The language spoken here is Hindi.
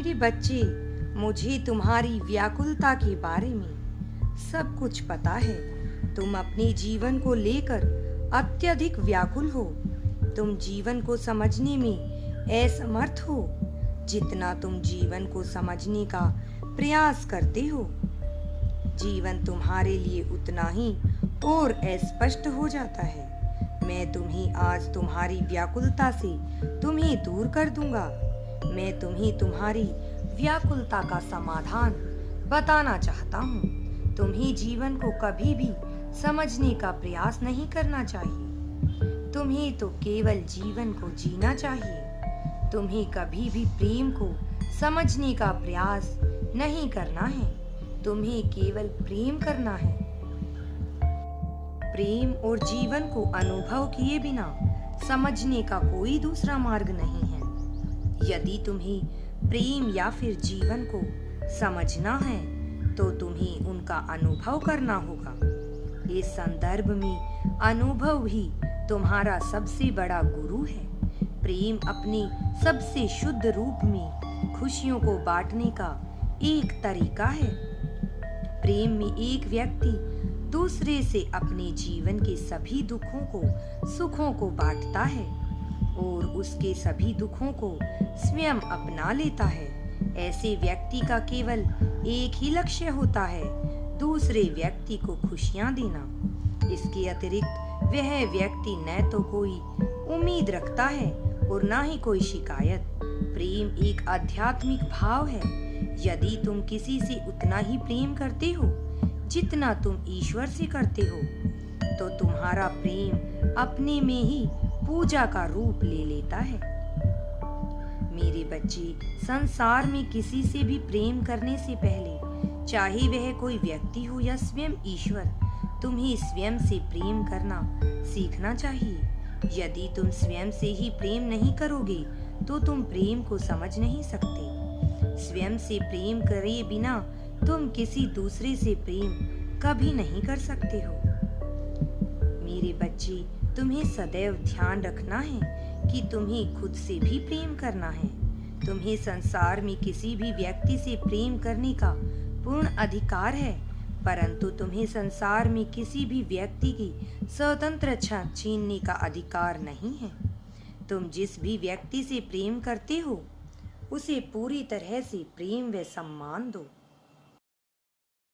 मेरे बच्चे, मुझे तुम्हारी व्याकुलता के बारे में सब कुछ पता है। तुम अपने जीवन को लेकर अत्यधिक व्याकुल हो। तुम जीवन को समझने में असमर्थ हो। जितना तुम जीवन को समझने का प्रयास करते हो, जीवन तुम्हारे लिए उतना ही और अस्पष्ट हो जाता है। मैं तुम्हें आज तुम्हारी व्याकुलता से तुम्हें दूर कर दूंगा। मैं तुम्हें तुम्हारी व्याकुलता का समाधान बताना चाहता हूँ। तुम्हें जीवन को कभी भी समझने का प्रयास नहीं करना चाहिए। तुम्हें तो केवल जीवन को जीना चाहिए। तुम्हें कभी भी प्रेम को समझने का प्रयास नहीं करना है। तुम्हें केवल प्रेम करना है। प्रेम और जीवन को अनुभव किए बिना समझने का कोई दूसरा मार्ग नहीं है। यदि तुम्हें प्रेम या फिर जीवन को समझना है तो तुम्हें उनका अनुभव करना होगा। इस संदर्भ में अनुभव ही तुम्हारा सबसे बड़ा गुरु है। प्रेम अपने सबसे शुद्ध रूप में खुशियों को बांटने का एक तरीका है। प्रेम में एक व्यक्ति दूसरे से अपने जीवन के सभी दुखों को सुखों को बांटता है और उसके सभी दुखों को स्वयं अपना लेता है। ऐसे व्यक्ति का केवल एक ही लक्ष्य होता है, दूसरे व्यक्ति को खुशियां देना। इसके अतिरिक्त वह व्यक्ति न तो कोई उम्मीद रखता है और न ही कोई शिकायत। प्रेम एक आध्यात्मिक भाव है। यदि तुम किसी से उतना ही प्रेम करते हो जितना तुम ईश्वर से करते हो, तो तुम्हारा प्रेम अपने में ही पूजा का रूप ले लेता है। मेरे बच्चे, संसार में किसी से भी प्रेम करने से पहले, चाहे वह कोई व्यक्ति हो या स्वयं ईश्वर, तुम्हें स्वयं से प्रेम करना सीखना चाहिए। यदि तुम स्वयं से ही प्रेम नहीं करोगे तो तुम प्रेम को समझ नहीं सकते। स्वयं से प्रेम करे बिना तुम किसी दूसरे से प्रेम कभी नहीं कर सकते हो। मेरे बच्चे, तुम्हें सदैव ध्यान रखना है कि तुम्हें खुद से भी प्रेम करना है। तुम्हें संसार में किसी भी व्यक्ति से प्रेम करने का पूर्ण अधिकार है, परंतु तुम्हें संसार में किसी भी व्यक्ति की स्वतंत्रता छीनने का अधिकार नहीं है। तुम जिस भी व्यक्ति से प्रेम करते हो, उसे पूरी तरह से प्रेम व सम्मान दो।